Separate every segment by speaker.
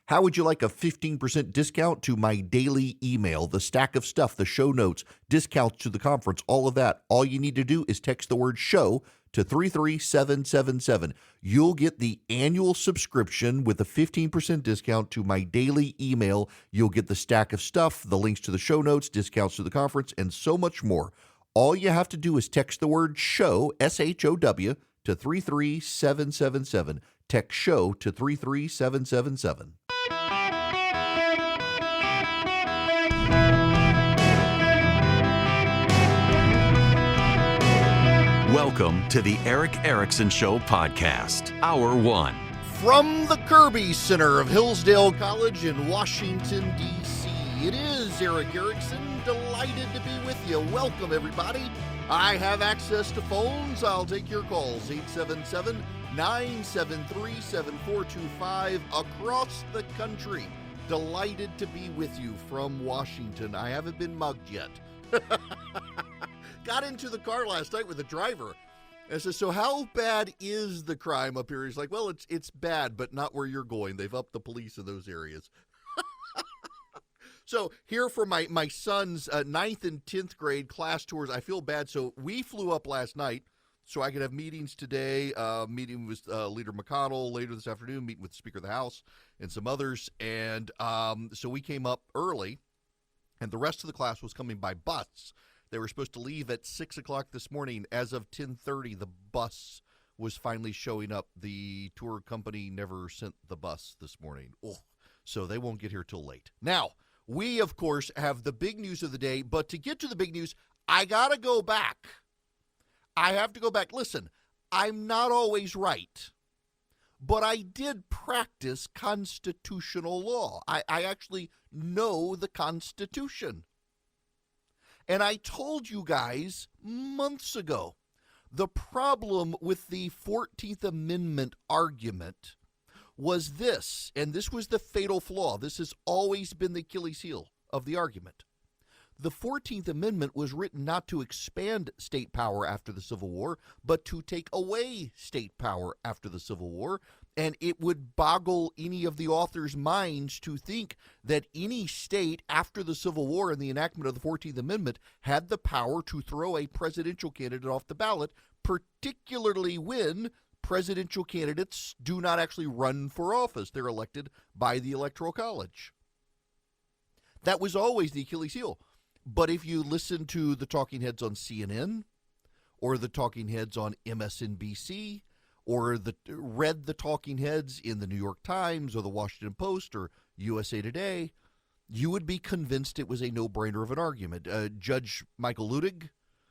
Speaker 1: How would you like a 15% discount to my daily email, the stack of stuff, the show notes, discounts to the conference, all of that? All you need to do is text the word show to 33777. You'll get the annual subscription with a 15% discount to my daily email. You'll get the stack of stuff, the links to the show notes, discounts to the conference, and so much more. All you have to do is text the word show, SHOW, to 33777. Text show to 33777.
Speaker 2: Welcome to the Eric Erickson Show podcast, Hour 1.
Speaker 1: From the Kirby Center of Hillsdale College in Washington, D.C., it is Eric Erickson. Delighted to be with you. Welcome, everybody. I have access to phones. I'll take your calls, 877-973-7425 across the country. Delighted to be with you from Washington. I haven't been mugged yet. Got into the car last night with the driver. I said, so how bad is the crime up here? He's like, well, it's bad, but not where you're going. They've upped the police in those areas. So here for my son's 9th and 10th grade class tours, I feel bad. So we flew up last night so I could have meetings today, meeting with Leader McConnell later this afternoon, meeting with the Speaker of the House and some others. And so we came up early, and the rest of the class was coming by bus. They were supposed to leave at 6 o'clock this morning. As of 10:30, the bus was finally showing up. The tour company never sent the bus this morning. So they won't get here till late. Now, we, of course, have the big news of the day. But to get to the big news, I got to go back. I have to go back. Listen, I'm not always right. But I did practice constitutional law. I actually know the Constitution. And I told you guys months ago, the problem with the 14th Amendment argument was this, and this was the fatal flaw. This has always been the Achilles heel of the argument. The 14th Amendment was written not to expand state power after the Civil War, but to take away state power after the Civil War. And it would boggle any of the authors' minds to think that any state after the Civil War and the enactment of the 14th Amendment had the power to throw a presidential candidate off the ballot, particularly when presidential candidates do not actually run for office. They're elected by the Electoral College. That was always the Achilles heel. But if you listen to the talking heads on CNN or the talking heads on MSNBC, or read the talking heads in the New York Times or the Washington Post or USA Today, you would be convinced it was a no-brainer of an argument. Judge Michael Luttig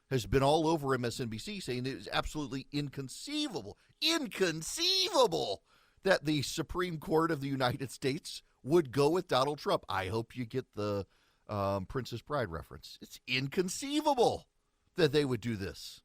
Speaker 1: has been all over MSNBC saying it is absolutely inconceivable that the Supreme Court of the United States would go with Donald Trump. I hope you get the Princess Bride reference. It's inconceivable that they would do this.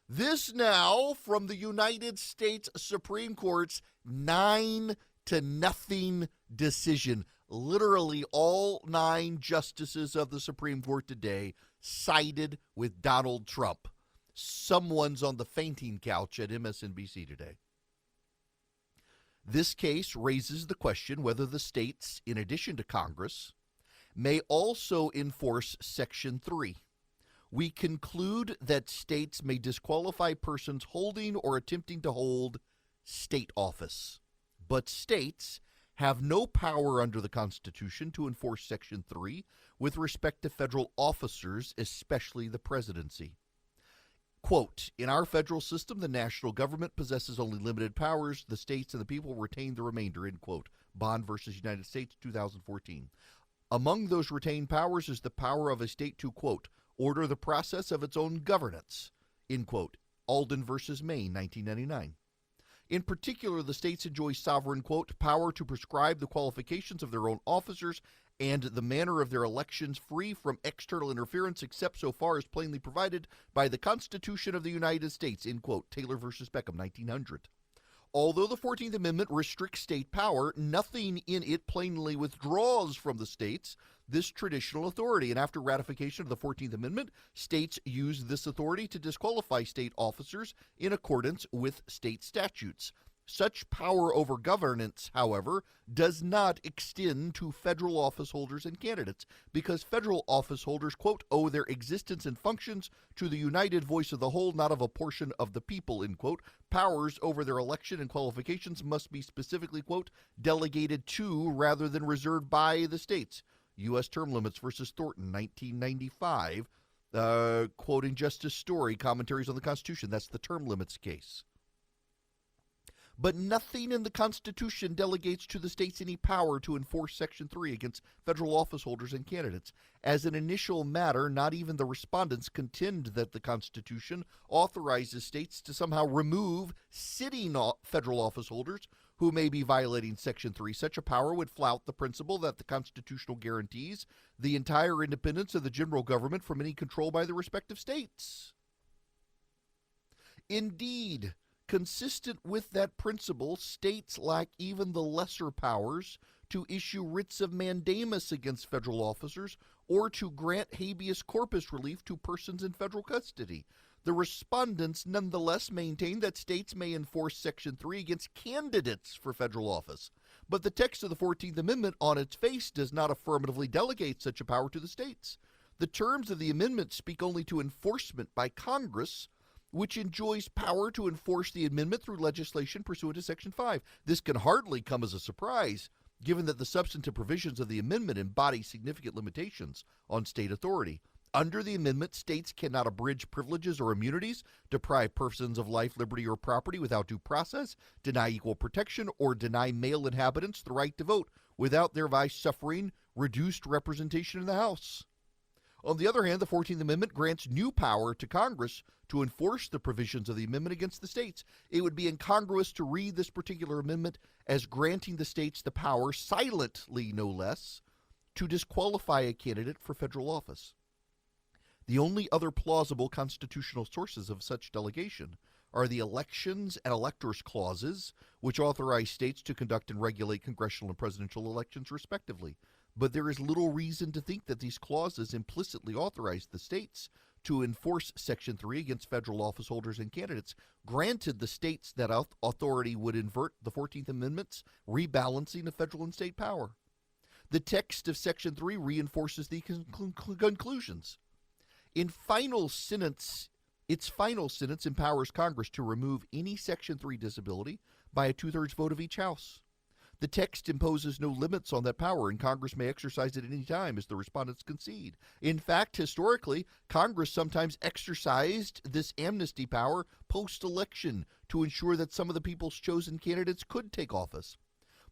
Speaker 1: This now from the United States Supreme Court's 9-0 decision. Literally all 9 justices of the Supreme Court today sided with Donald Trump. Someone's on the fainting couch at MSNBC today. This case raises the question whether the states, in addition to Congress, may also enforce Section 3. We conclude that states may disqualify persons holding or attempting to hold state office, but states have no power under the Constitution to enforce Section 3 with respect to federal officers, especially the presidency. Quote, in our federal system, the national government possesses only limited powers. The states and the people retain the remainder, end quote. Bond versus United States, 2014. Among those retained powers is the power of a state to, quote, order the process of its own governance, end quote. Alden versus Maine, 1999. In particular, the states enjoy sovereign, quote, power to prescribe the qualifications of their own officers and the manner of their elections free from external interference except so far as plainly provided by the Constitution of the United States, end quote. Taylor versus Beckham, 1900. Although the 14th Amendment restricts state power, nothing in it plainly withdraws from the states this traditional authority. And after ratification of the 14th Amendment, states use this authority to disqualify state officers in accordance with state statutes. Such power over governance, however, does not extend to federal office holders and candidates, because federal office holders, quote, owe their existence and functions to the united voice of the whole, not of a portion of the people, end quote. Powers over their election and qualifications must be specifically, quote, delegated to rather than reserved by the states. U.S. Term Limits versus Thornton, 1995, quoting Justice Story, Commentaries on the Constitution. That's the term limits case. But nothing in the Constitution delegates to the states any power to enforce Section 3 against federal office holders and candidates. As an initial matter, not even the respondents contend that the Constitution authorizes states to somehow remove sitting federal office holders who may be violating Section 3. Such a power would flout the principle that the Constitutional guarantees the entire independence of the general government from any control by the respective states. Indeed, consistent with that principle, states lack even the lesser powers to issue writs of mandamus against federal officers or to grant habeas corpus relief to persons in federal custody. The respondents nonetheless maintain that states may enforce Section 3 against candidates for federal office. But the text of the 14th Amendment on its face does not affirmatively delegate such a power to the states. The terms of the amendment speak only to enforcement by Congress, which enjoys power to enforce the amendment through legislation pursuant to Section 5. This can hardly come as a surprise, given that the substantive provisions of the amendment embody significant limitations on state authority. Under the amendment, states cannot abridge privileges or immunities, deprive persons of life, liberty, or property without due process, deny equal protection, or deny male inhabitants the right to vote without thereby suffering reduced representation in the House. On the other hand, the 14th Amendment grants new power to Congress to enforce the provisions of the amendment against the states. It would be incongruous to read this particular amendment as granting the states the power, silently no less, to disqualify a candidate for federal office. The only other plausible constitutional sources of such delegation are the elections and electors clauses, which authorize states to conduct and regulate congressional and presidential elections respectively. But there is little reason to think that these clauses implicitly authorize the states to enforce Section 3 against federal office holders and candidates. Granted, the states that authority would invert the 14th Amendment's rebalancing of federal and state power. The text of Section 3 reinforces the conclusions. Its final sentence empowers Congress to remove any Section 3 disability by a two-thirds vote of each House. The text imposes no limits on that power, and Congress may exercise it at any time, as the respondents concede. In fact, historically, Congress sometimes exercised this amnesty power post-election to ensure that some of the people's chosen candidates could take office.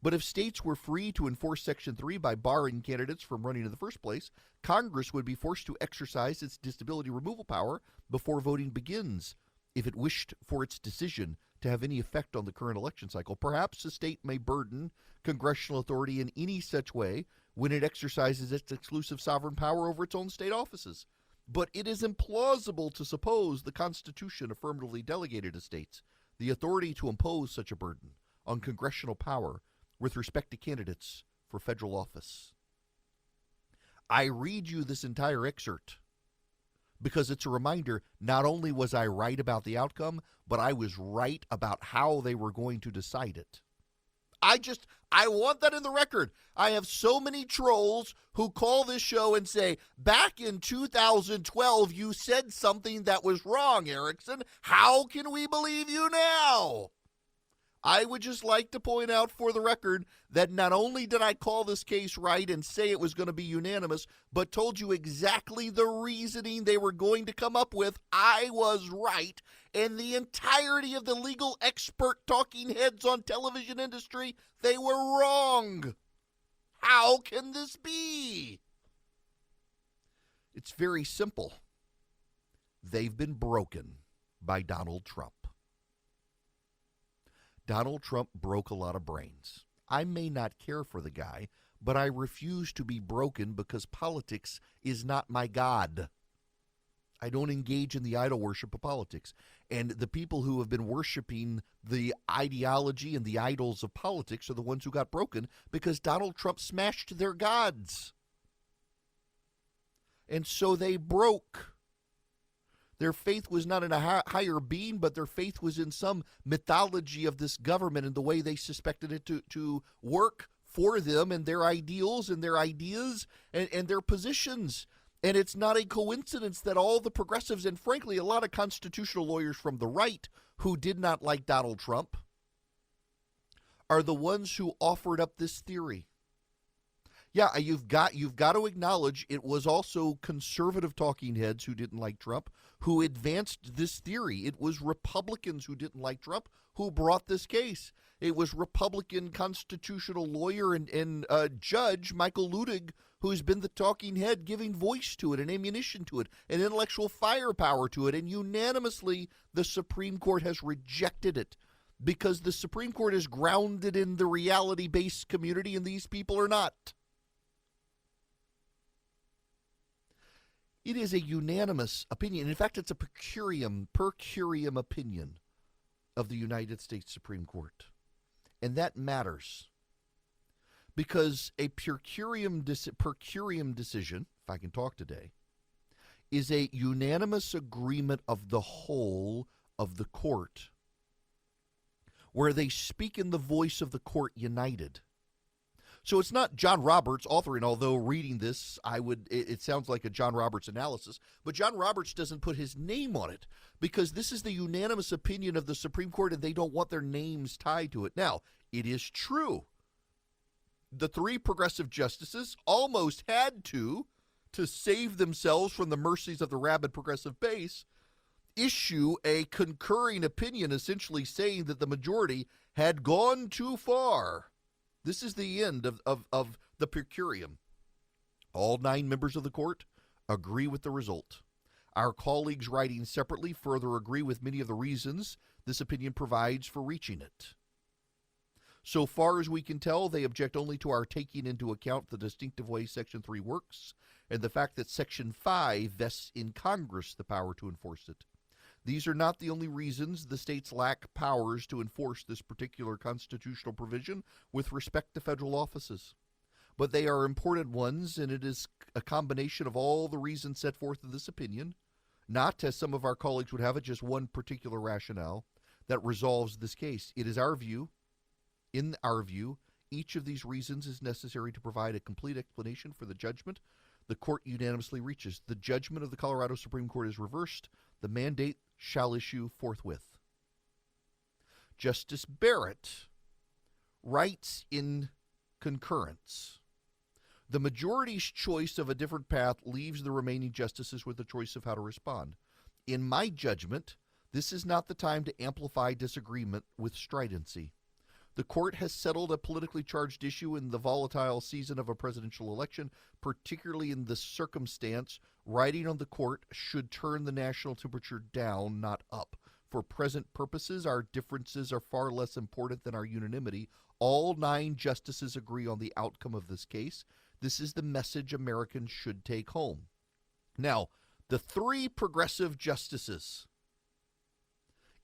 Speaker 1: But if states were free to enforce Section 3 by barring candidates from running in the first place, Congress would be forced to exercise its disability removal power before voting begins, if it wished for its decision to have any effect on the current election cycle. Perhaps a state may burden congressional authority in any such way when it exercises its exclusive sovereign power over its own state offices. But it is implausible to suppose the Constitution affirmatively delegated to states the authority to impose such a burden on congressional power with respect to candidates for federal office. I read you this entire excerpt because it's a reminder, not only was I right about the outcome, but I was right about how they were going to decide it. I want that in the record. I have so many trolls who call this show and say, back in 2012, you said something that was wrong, Erickson. How can we believe you now? I would just like to point out for the record that not only did I call this case right and say it was going to be unanimous, but told you exactly the reasoning they were going to come up with. I was right, and the entirety of the legal expert talking heads on television industry, they were wrong. How can this be? It's very simple. They've been broken by Donald Trump. Donald Trump broke a lot of brains. I may not care for the guy, but I refuse to be broken because politics is not my God. I don't engage in the idol worship of politics. And the people who have been worshiping the ideology and the idols of politics are the ones who got broken because Donald Trump smashed their gods. And so they broke. Their faith was not in a higher being, but their faith was in some mythology of this government and the way they suspected it to work for them and their ideals and their ideas and their positions. And it's not a coincidence that all the progressives and, frankly, a lot of constitutional lawyers from the right who did not like Donald Trump are the ones who offered up this theory. Yeah, you've got to acknowledge it was also conservative talking heads who didn't like Trump who advanced this theory. It was Republicans who didn't like Trump who brought this case. It was Republican constitutional lawyer and judge Michael Luttig who's been the talking head, giving voice to it and ammunition to it and intellectual firepower to it. And unanimously, the Supreme Court has rejected it because the Supreme Court is grounded in the reality-based community and these people are not. It is a unanimous opinion. In fact, it's a per curiam opinion of the United States Supreme Court. And that matters because a per curiam decision, if I can talk today, is a unanimous agreement of the whole of the court, where they speak in the voice of the court united. So it's not John Roberts authoring, although reading this, it sounds like a John Roberts analysis, but John Roberts doesn't put his name on it because this is the unanimous opinion of the Supreme Court and they don't want their names tied to it. Now, it is true. The three progressive justices almost had to save themselves from the mercies of the rabid progressive base, issue a concurring opinion essentially saying that the majority had gone too far. This is the end of the per curiam. All 9 members of the court agree with the result. Our colleagues writing separately further agree with many of the reasons this opinion provides for reaching it. So far as we can tell, they object only to our taking into account the distinctive way Section 3 works and the fact that Section 5 vests in Congress the power to enforce it. These are not the only reasons the states lack powers to enforce this particular constitutional provision with respect to federal offices. But they are important ones, and it is a combination of all the reasons set forth in this opinion, not, as some of our colleagues would have it, just one particular rationale that resolves this case. It is our view, in our view, each of these reasons is necessary to provide a complete explanation for the judgment the court unanimously reaches. The judgment of the Colorado Supreme Court is reversed. The mandate shall issue forthwith. Justice Barrett writes in concurrence, the majority's choice of a different path leaves the remaining justices with the choice of how to respond. In my judgment, this is not the time to amplify disagreement with stridency. The court has settled a politically charged issue in the volatile season of a presidential election, particularly in this circumstance. Writing on the court should turn the national temperature down, not up. For present purposes, our differences are far less important than our unanimity. All 9 justices agree on the outcome of this case. This is the message Americans should take home. Now, the 3 progressive justices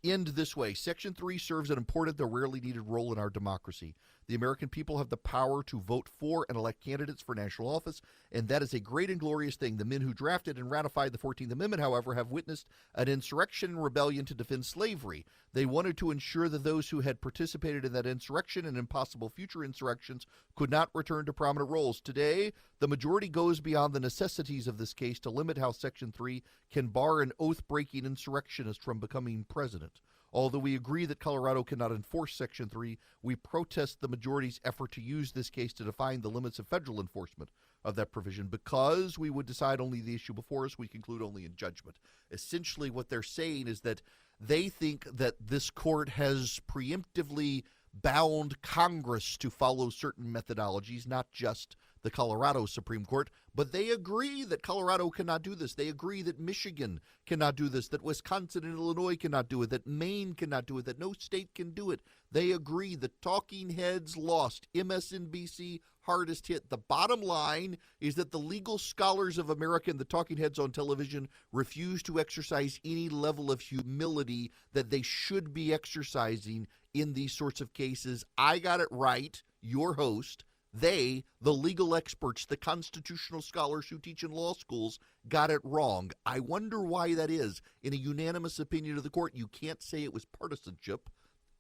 Speaker 1: end this way. Section 3 serves an important though rarely needed role in our democracy. The American people have the power to vote for and elect candidates for national office, and that is a great and glorious thing. The men who drafted and ratified the 14th Amendment, however, have witnessed an insurrection and rebellion to defend slavery. They wanted to ensure that those who had participated in that insurrection and in possible future insurrections could not return to prominent roles. Today, the majority goes beyond the necessities of this case to limit how Section 3 can bar an oath-breaking insurrectionist from becoming president. Although we agree that Colorado cannot enforce Section 3, we protest the majority's effort to use this case to define the limits of federal enforcement of that provision. Because we would decide only the issue before us, we conclude only in judgment. Essentially, what they're saying is that they think that this court has preemptively bound Congress to follow certain methodologies, not just the Colorado Supreme Court, but they agree that Colorado cannot do this. They agree that Michigan cannot do this, that Wisconsin and Illinois cannot do it, that Maine cannot do it, that no state can do it. They agree. The talking heads lost. MSNBC hardest hit. The bottom line is that the legal scholars of America and the talking heads on television refuse to exercise any level of humility that they should be exercising in these sorts of cases. I got it right, your host, They, the legal experts, the constitutional scholars who teach in law schools, got it wrong. I wonder why that is. In a unanimous opinion of the court, you can't say it was partisanship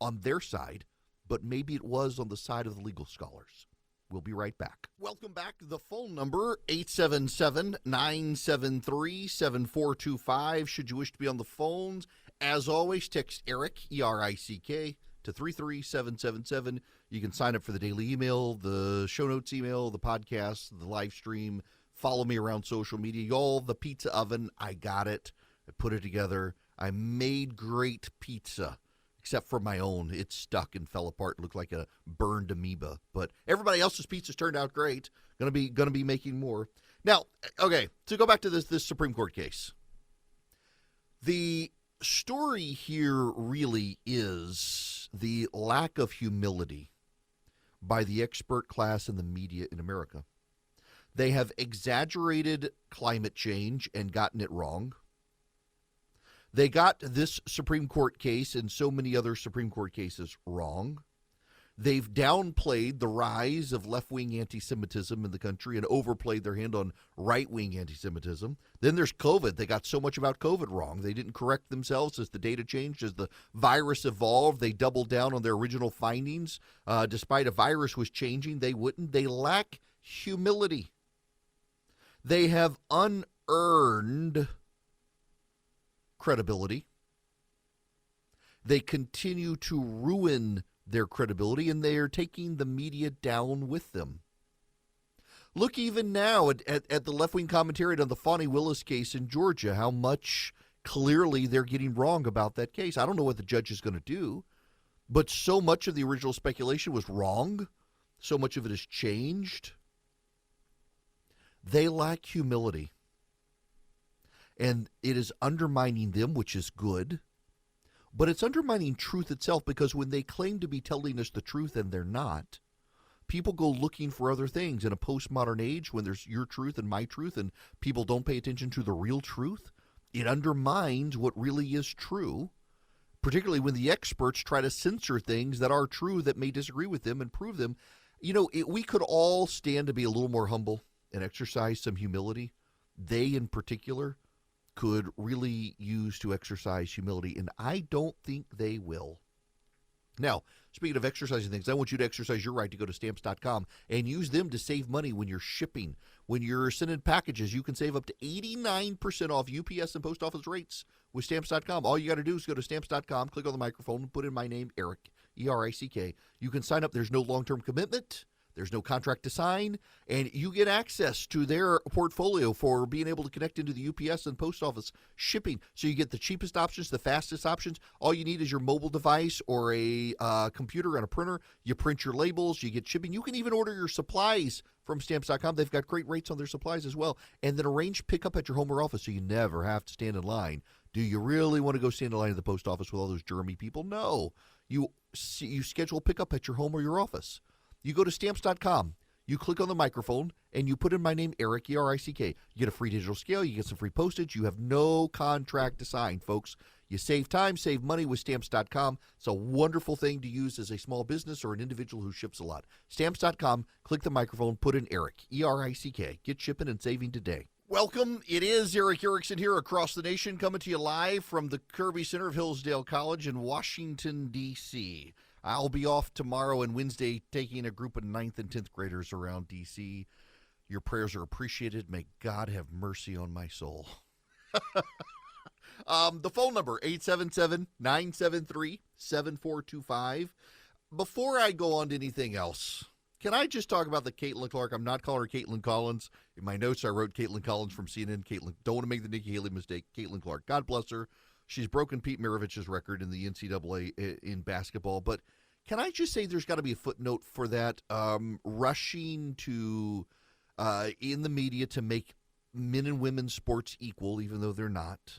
Speaker 1: on their side, but maybe it was on the side of the legal scholars. We'll be right back. Welcome back. The phone number, 877-973-7425. Should you wish to be on the phones, as always, text ERIC, E-R-I-C-K, to 33777. You can sign up for the daily email, the show notes email, the podcast, the live stream. Follow me around social media. Y'all, the pizza oven, I got it. I put it together. I made great pizza. Except for my own. It stuck and fell apart. It looked like a burned amoeba. But everybody else's pizzas turned out great. Gonna be making more. Now, okay, to go back to this Supreme Court case. The story here really is the lack of humility by the expert class and the media in America. They have exaggerated climate change and gotten it wrong. They got this Supreme Court case and so many other Supreme Court cases wrong. They've downplayed the rise of left-wing anti-Semitism in the country and overplayed their hand on right-wing anti-Semitism. Then there's COVID. They got so much about COVID wrong. They didn't correct themselves as the data changed, as the virus evolved. They doubled down on their original findings. Despite a virus was changing, they wouldn't. They lack humility. They have unearned credibility. They continue to ruin their credibility, and they are taking the media down with them. Look even now at the left-wing commentary on the Fani Willis case in Georgia, how much clearly they're getting wrong about that case. I don't know what the judge is going to do, but so much of the original speculation was wrong. So much of it has changed. They lack humility. And it is undermining them, which is good. But it's undermining truth itself, because when they claim to be telling us the truth and they're not, people go looking for other things. In a postmodern age, when there's your truth and my truth and people don't pay attention to the real truth, it undermines what really is true, particularly when the experts try to censor things that are true that may disagree with them and prove them. You know, we could all stand to be a little more humble and exercise some humility. They, in particular, could really use to exercise humility, and I don't think they will. Now, speaking of exercising things, I want you to exercise your right to go to Stamps.com and use them to save money when you're shipping. When you're sending packages, you can save up to 89% off UPS and post office rates with Stamps.com. All you got to do is go to Stamps.com, click on the microphone, and put in my name, Eric, E-R-I-C-K. You can sign up. There's no long-term commitment. There's no contract to sign, and you get access to their portfolio for being able to connect into the UPS and post office shipping. So you get the cheapest options, the fastest options. All you need is your mobile device or a computer and a printer. You print your labels, you get shipping. You can even order your supplies from Stamps.com. They've got great rates on their supplies as well. And then arrange pickup at your home or office so you never have to stand in line. Do you really want to go stand in line at the post office with all those germy people? No. You schedule pickup at your home or your office. You go to Stamps.com, you click on the microphone, and you put in my name, Eric, E-R-I-C-K. You get a free digital scale, you get some free postage. You have no contract to sign, folks. You save time, save money with Stamps.com. It's a wonderful thing to use as a small business or an individual who ships a lot. Stamps.com, click the microphone, put in Eric, E-R-I-C-K. Get shipping and saving today. Welcome. It is Eric Erickson here across the nation, coming to you live from the Kirby Center of Hillsdale College in Washington, D.C. I'll be off tomorrow and Wednesday taking a group of 9th and 10th graders around D.C. Your prayers are appreciated. May God have mercy on my soul. The phone number, 877-973-7425. Before I go on to anything else, can I just talk about the Caitlin Clark? I'm not calling her Caitlin Collins. In my notes, I wrote Caitlin Collins from CNN. Caitlin, don't want to make the Nikki Haley mistake. Caitlin Clark, God bless her. She's broken Pete Maravich's record in the NCAA in basketball. But can I just say there's got to be a footnote for that? Rushing to, in the media, to make men and women's sports equal, even though they're not.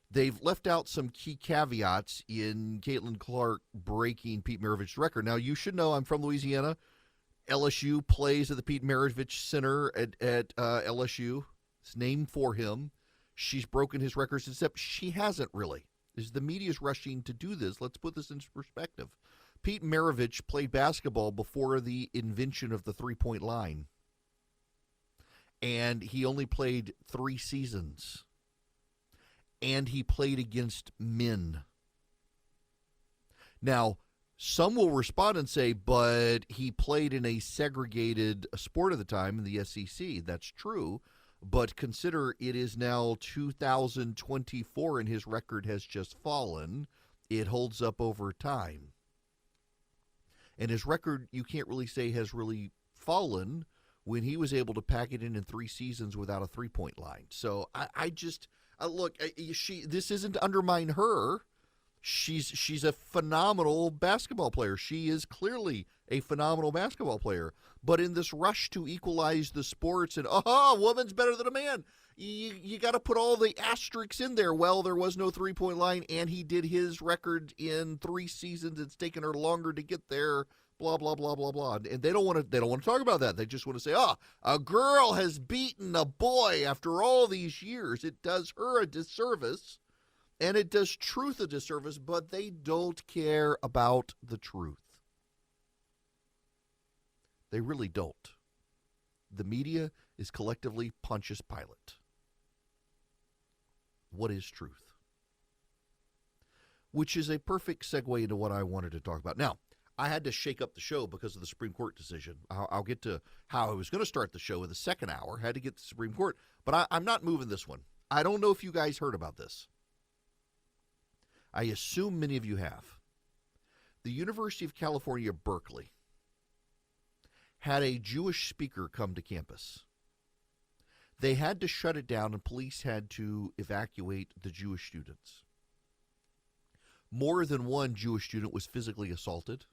Speaker 1: They've left out some key caveats in Caitlin Clark breaking Pete Maravich's record. Now, you should know I'm from Louisiana. LSU plays at the Pete Maravich Center at LSU. It's named for him. She's broken his records, except she hasn't really. As the media's rushing to do this, let's put this into perspective. Pete Maravich played basketball before the invention of the three-point line. And he only played 3 seasons. And he played against men. Now, some will respond and say, but he played in a segregated sport at the time in the SEC. That's true. But consider it is now 2024 and his record has just fallen. It holds up over time. And his record, you can't really say has really fallen when he was able to pack it in 3 seasons without a three-point line. So look, this isn't to undermine her. She's a phenomenal basketball player. She is clearly a phenomenal basketball player. But in this rush to equalize the sports and, a woman's better than a man, you got to put all the asterisks in there. Well, there was no three-point line, and he did his record in 3 seasons. It's taken her longer to get there. Blah blah blah blah blah. And they don't want to talk about that. They just want to say, a girl has beaten a boy after all these years. It does her a disservice. And it does truth a disservice, but they don't care about the truth. They really don't. The media is collectively Pontius Pilate. What is truth? Which is a perfect segue into what I wanted to talk about. Now, I had to shake up the show because of the Supreme Court decision. I'll get to how I was going to start the show in the second hour. Had to get to the Supreme Court. But I'm not moving this one. I don't know if you guys heard about this. I assume many of you have. The University of California, Berkeley, had a Jewish speaker come to campus. They had to shut it down, and police had to evacuate the Jewish students. More than one Jewish student was physically assaulted.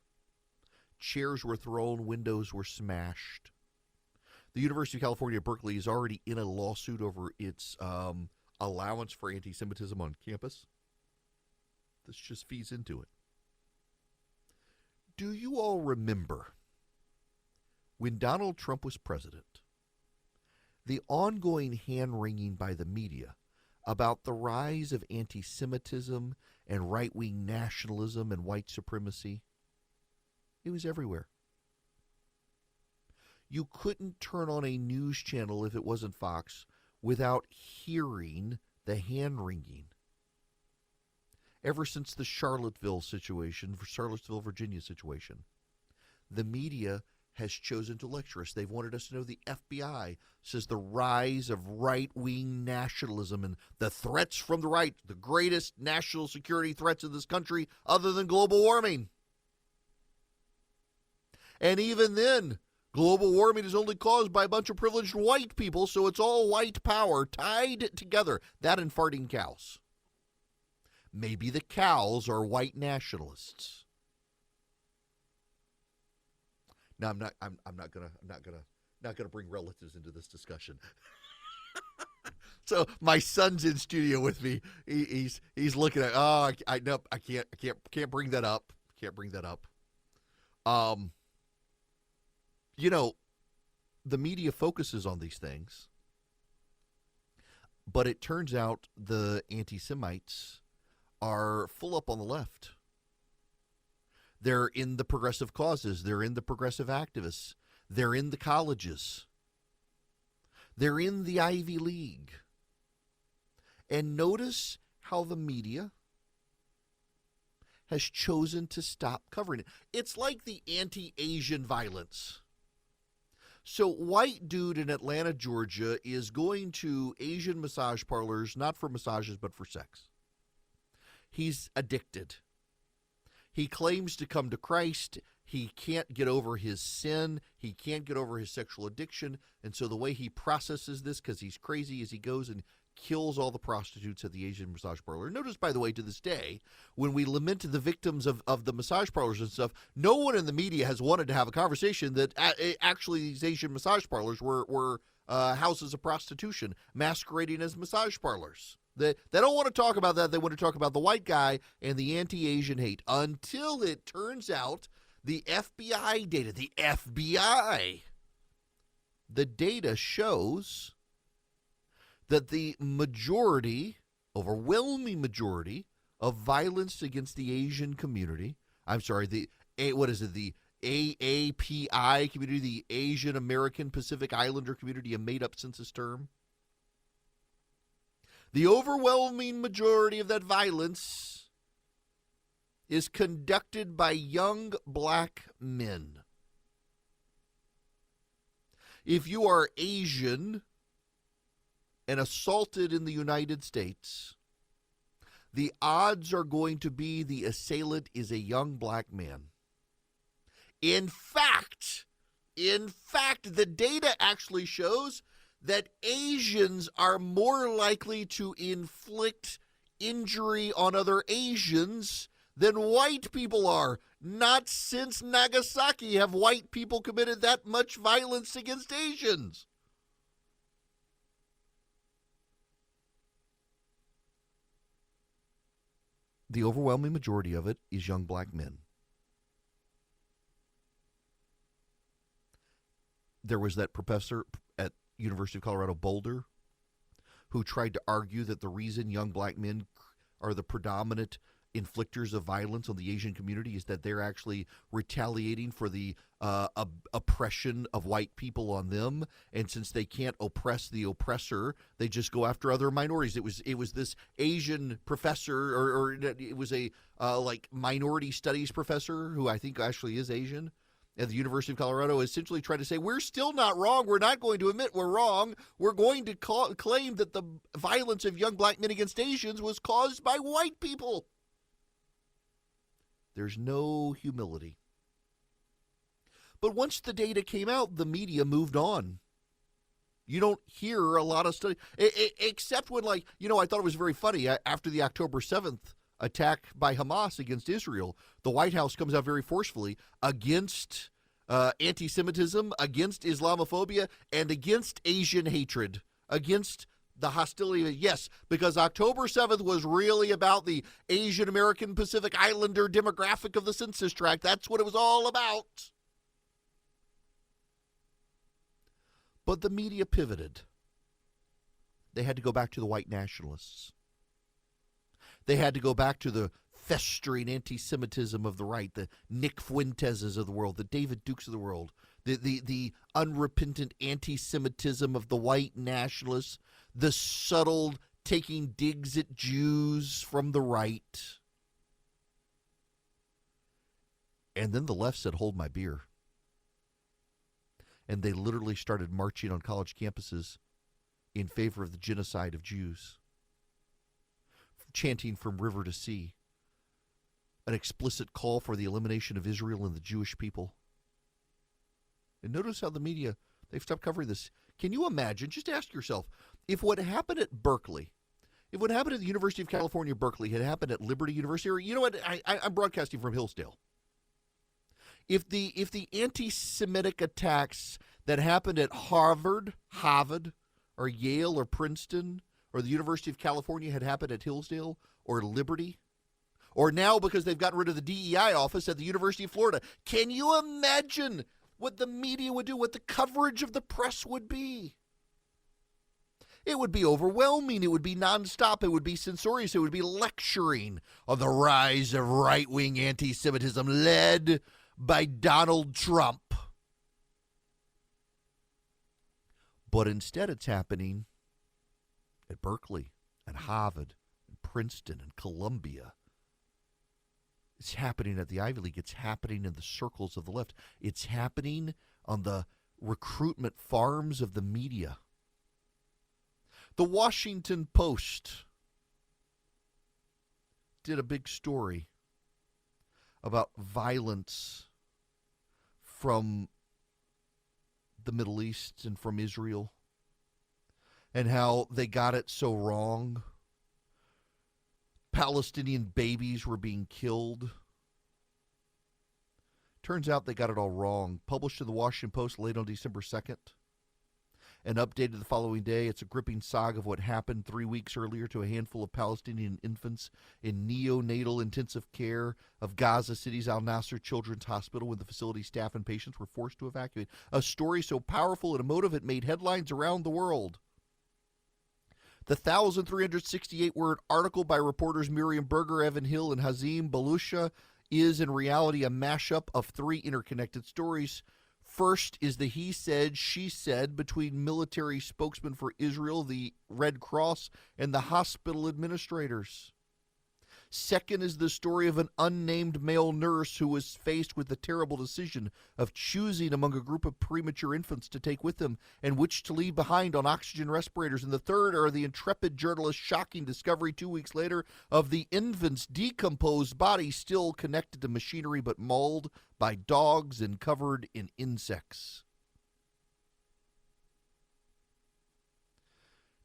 Speaker 1: Chairs were thrown, windows were smashed. The University of California, Berkeley is already in a lawsuit over its allowance for anti-Semitism on campus. This just feeds into it. Do you all remember when Donald Trump was president, the ongoing hand-wringing by the media about the rise of anti-Semitism and right-wing nationalism and white supremacy? It was everywhere. You couldn't turn on a news channel if it wasn't Fox without hearing the hand-wringing. Ever since the Charlottesville, Virginia situation, the media has chosen to lecture us. They've wanted us to know the FBI says the rise of right-wing nationalism and the threats from the right, the greatest national security threats in this country other than global warming. And even then, global warming is only caused by a bunch of privileged white people, so it's all white power tied together. That and farting cows. Maybe the cows are white nationalists. No, I'm not gonna bring relatives into this discussion. So my son's in studio with me. He's looking at. I can't bring that up. Can't bring that up. The media focuses on these things, but it turns out the anti-Semites are full up on the left. They're in the progressive causes. They're in the progressive activists. They're in the colleges. They're in the Ivy League. And notice how the media has chosen to stop covering it. It's like the anti-Asian violence. So white dude in Atlanta, Georgia is going to Asian massage parlors, not for massages, but for sex. He's addicted. He claims to come to Christ. He can't get over his sin. He can't get over his sexual addiction. And so the way he processes this, because he's crazy, is he goes and kills all the prostitutes at the Asian massage parlor. Notice, by the way, to this day, when we lament the victims of the massage parlors and stuff, no one in the media has wanted to have a conversation that actually these Asian massage parlors were houses of prostitution masquerading as massage parlors. They don't want to talk about that. They want to talk about the white guy and the anti-Asian hate until it turns out the FBI data, the data shows that the overwhelming majority of violence against the Asian community, the the AAPI community, the Asian American Pacific Islander community, a made-up census term. The overwhelming majority of that violence is conducted by young black men. If you are Asian and assaulted in the United States, the odds are going to be the assailant is a young black man. In fact, the data actually shows that Asians are more likely to inflict injury on other Asians than white people are. Not since Nagasaki have white people committed that much violence against Asians. The overwhelming majority of it is young black men. There was that professor at University of Colorado Boulder who tried to argue that the reason young black men are the predominant inflictors of violence on the Asian community is that they're actually retaliating for the oppression of white people on them, and since they can't oppress the oppressor, they just go after other minorities. It was this Asian professor, or it was a like minority studies professor who I think actually is Asian at the University of Colorado, essentially tried to say, we're still not wrong. We're not going to admit we're wrong. We're going to claim that the violence of young black men against Asians was caused by white people. There's no humility. But once the data came out, the media moved on. You don't hear a lot of stuff, except when, like, I thought it was very funny. After the October 7th attack by Hamas against Israel, the White House comes out very forcefully against anti-Semitism, against Islamophobia, and against Asian hatred, against the hostility. Yes, because October 7th was really about the Asian American Pacific Islander demographic of the census tract. That's what it was all about. But the media pivoted. They had to go back to the white nationalists. They had to go back to the festering anti-Semitism of the right, the Nick Fuenteses of the world, the David Dukes of the world, the unrepentant anti-Semitism of the white nationalists, the subtle taking digs at Jews from the right. And then the left said, hold my beer. And they literally started marching on college campuses in favor of the genocide of Jews, chanting from river to sea, an explicit call for the elimination of Israel and the Jewish people. And notice how the media, they've stopped covering this. Can you imagine, just ask yourself, if what happened at Berkeley, if what happened at the University of California, Berkeley, had happened at Liberty University, or you know what, I'm broadcasting from Hillsdale. If the anti-Semitic attacks that happened at Harvard, or Yale, or Princeton, or the University of California had happened at Hillsdale, or Liberty, or now because they've gotten rid of the DEI office at the University of Florida, can you imagine what the media would do, what the coverage of the press would be? It would be overwhelming. It would be nonstop. It would be censorious. It would be lecturing on the rise of right-wing anti-Semitism led by Donald Trump. But instead it's happening at Berkeley and Harvard and Princeton and Columbia. It's happening at the Ivy League. It's happening in the circles of the left. It's happening on the recruitment farms of the media. The Washington Post did a big story about violence from the Middle East and from Israel, and how they got it so wrong. Palestinian babies were being killed. Turns out they got it all wrong. Published in the Washington Post late on December 2nd. And updated the following day. It's a gripping saga of what happened 3 weeks earlier to a handful of Palestinian infants in neonatal intensive care of Gaza City's Al Nasser Children's Hospital when the facility staff and patients were forced to evacuate. A story so powerful and emotive it made headlines around the world. The 1,368-word article by reporters Miriam Berger, Evan Hill, and Hazim Balusha is in reality a mashup of three interconnected stories. First is the he said, she said between military spokesmen for Israel, the Red Cross, and the hospital administrators. Second is the story of an unnamed male nurse who was faced with the terrible decision of choosing among a group of premature infants to take with them and which to leave behind on oxygen respirators. And the third are the intrepid journalist's shocking discovery 2 weeks later of the infant's decomposed body still connected to machinery but mauled by dogs and covered in insects.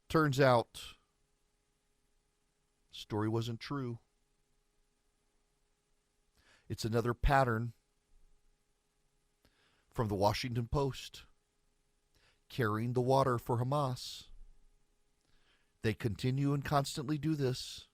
Speaker 1: Turns out, the story wasn't true. It's another pattern from the Washington Post, carrying the water for Hamas. They continue and constantly do this.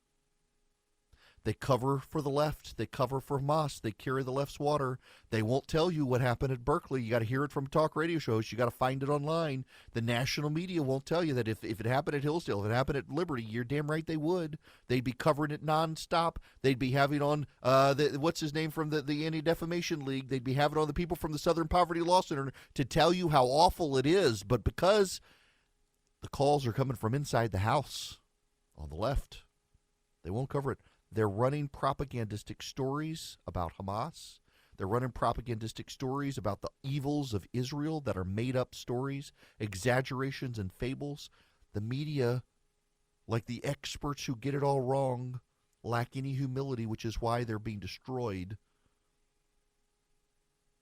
Speaker 1: They cover for the left. They cover for Hamas. They carry the left's water. They won't tell you what happened at Berkeley. You got to hear it from talk radio shows. You got to find it online. The national media won't tell you that if it happened at Hillsdale, if it happened at Liberty, you're damn right they would. They'd be covering it nonstop. They'd be having on, what's his name from the Anti-Defamation League. They'd be having on the people from the Southern Poverty Law Center to tell you how awful it is. But because the calls are coming from inside the House on the left, they won't cover it. They're running propagandistic stories about Hamas. They're running propagandistic stories about the evils of Israel that are made-up stories, exaggerations and fables. The media, like the experts who get it all wrong, lack any humility, which is why they're being destroyed.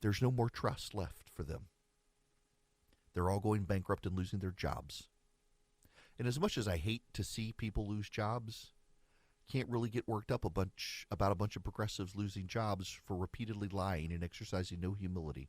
Speaker 1: There's no more trust left for them. They're all going bankrupt and losing their jobs. And as much as I hate to see people lose jobs, can't really get worked up about a bunch of progressives losing jobs for repeatedly lying and exercising no humility.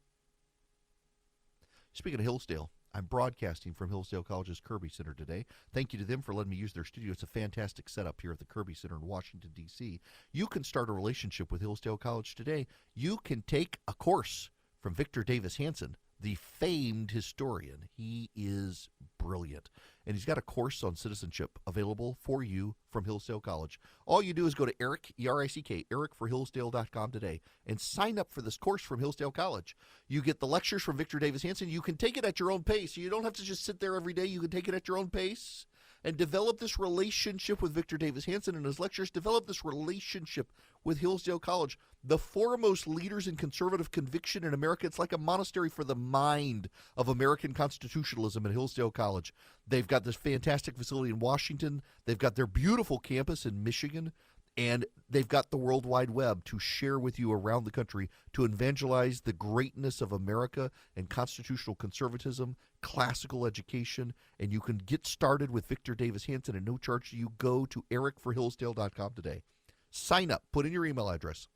Speaker 1: Speaking of Hillsdale, I'm broadcasting from Hillsdale College's Kirby Center today. Thank you to them for letting me use their studio. It's a fantastic setup here at the Kirby Center in Washington, D.C. You can start a relationship with Hillsdale College today. You can take a course from Victor Davis Hanson, the famed historian. He is brilliant. And he's got a course on citizenship available for you from Hillsdale College. All you do is go to Eric, E-R-I-C-K, ericforhillsdale.com today and sign up for this course from Hillsdale College. You get the lectures from Victor Davis Hanson. You can take it at your own pace. You don't have to just sit there every day. You can take it at your own pace and develop this relationship with Victor Davis Hanson and his lectures. Develop this relationship with Hillsdale College, the foremost leaders in conservative conviction in America. It's like a monastery for the mind of American constitutionalism at Hillsdale College. They've got this fantastic facility in Washington. They've got their beautiful campus in Michigan. And they've got the World Wide Web to share with you around the country to evangelize the greatness of America and constitutional conservatism, classical education. And you can get started with Victor Davis Hanson at no charge to you. Go to ericforhillsdale.com today. Sign up. Put in your email address.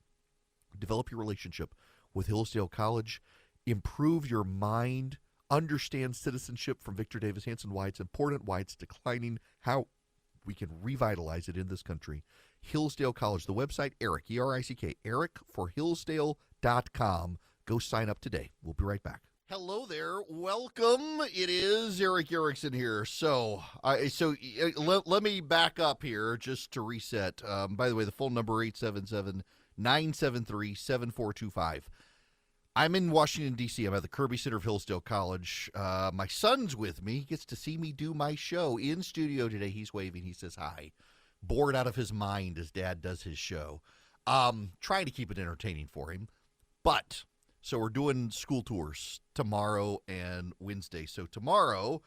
Speaker 1: Develop your relationship with Hillsdale College. Improve your mind. Understand citizenship from Victor Davis Hanson, why it's important, why it's declining, how we can revitalize it in this country. Hillsdale College, the website, Eric, E-R-I-C-K, ericforhillsdale.com. Go sign up today. We'll be right back. Hello there. Welcome. It is Eric Erickson here. So let me back up here just to reset. By the way, the phone number 877-973-7425. I'm in Washington, D.C. I'm at the Kirby Center of Hillsdale College. My son's with me. He gets to see me do my show in studio today. He's waving. He says hi. Bored out of his mind as Dad does his show. Trying to keep it entertaining for him. So we're doing school tours tomorrow and Wednesday. So tomorrow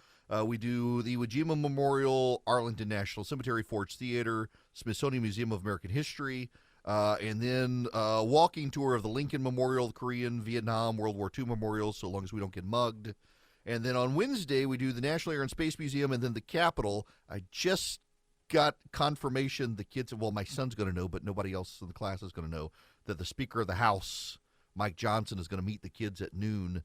Speaker 1: we do the Iwo Jima Memorial, Arlington National Cemetery, Ford's Theater, Smithsonian Museum of American History, and then a walking tour of the Lincoln Memorial, Korean, Vietnam, World War II memorials, so long as we don't get mugged. And then on Wednesday, we do the National Air and Space Museum and then the Capitol. I just got confirmation the kids, well, my son's going to know, but nobody else in the class is going to know, that the Speaker of the House, Mike Johnson, is going to meet the kids at noon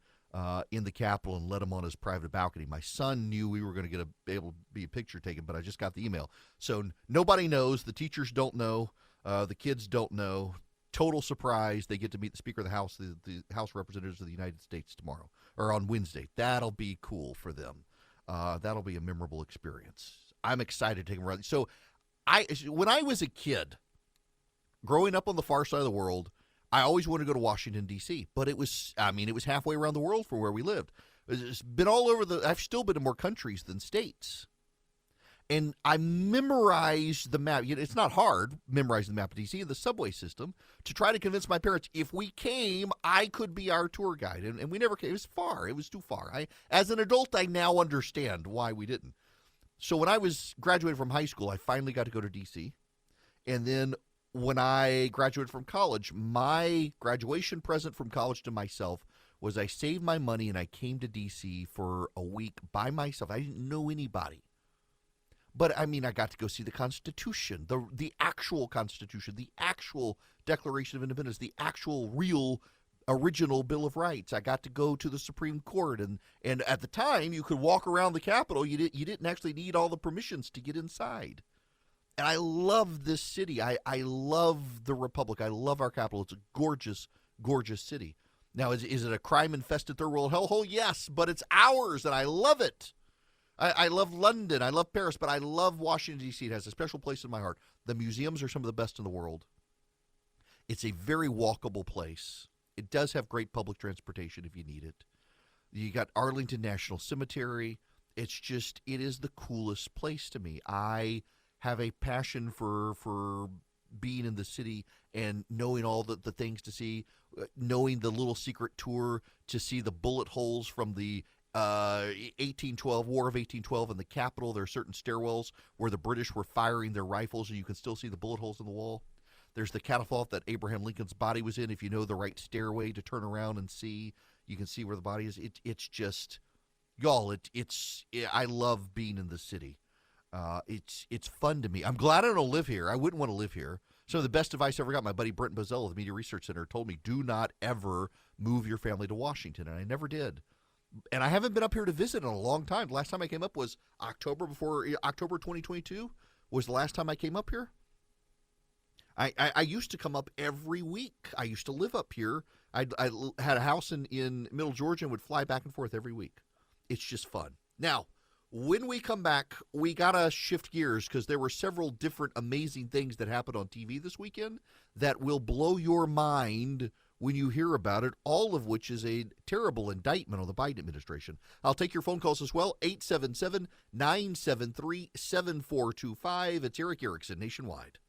Speaker 1: in the Capitol and let them on his private balcony. My son knew we were going to be able to be a picture taken, but I just got the email. So nobody knows. The teachers don't know. The kids don't know. Total surprise. They get to meet the Speaker of the House, the House Representatives of the United States tomorrow, or on Wednesday. That'll be cool for them. That'll be a memorable experience. I'm excited to take them around. So when I was a kid, growing up on the far side of the world, I always wanted to go to Washington, D.C., but it was halfway around the world from where we lived. It's been all over I've still been to more countries than states. And I memorized the map. It's not hard memorizing the map of D.C. and the subway system to try to convince my parents if we came, I could be our tour guide. And we never came. It was far. It was too far. As an adult, I now understand why we didn't. So when I was graduated from high school, I finally got to go to D.C. And then when I graduated from college, my graduation present from college to myself was I saved my money and I came to D.C. for a week by myself. I didn't know anybody. But, I got to go see the Constitution, the actual Constitution, the actual Declaration of Independence, the actual real original Bill of Rights. I got to go to the Supreme Court. And at the time, you could walk around the Capitol. You didn't actually need all the permissions to get inside. And I love this city. I love the Republic. I love our capital. It's a gorgeous, gorgeous city. Now, is it a crime-infested third world hellhole? Yes, but it's ours, and I love it. I love London. I love Paris, but I love Washington, D.C. It has a special place in my heart. The museums are some of the best in the world. It's a very walkable place. It does have great public transportation if you need it. You got Arlington National Cemetery. It is the coolest place to me. I have a passion for being in the city and knowing all the things to see, knowing the little secret tour to see the bullet holes from the 1812 War of 1812 in the Capitol. There are certain stairwells where the British were firing their rifles, and you can still see the bullet holes in the wall. There's the catafalque that Abraham Lincoln's body was in. If you know the right stairway to turn around and see, you can see where the body is. It's just, y'all. I love being in the city. It's fun to me. I'm glad I don't live here. I wouldn't want to live here. So the best advice I ever got, my buddy Brent Bozell of the Media Research Center told me, do not ever move your family to Washington, and I never did. And I haven't been up here to visit in a long time. The last time I came up was October 2022 was the last time I came up here. I used to come up every week. I used to live up here. I had a house in Middle Georgia and would fly back and forth every week. It's just fun. Now, when we come back, we got to shift gears because there were several different amazing things that happened on TV this weekend that will blow your mind when you hear about it, all of which is a terrible indictment on the Biden administration. I'll take your phone calls as well, 877-973-7425. It's Eric Erickson, Nationwide.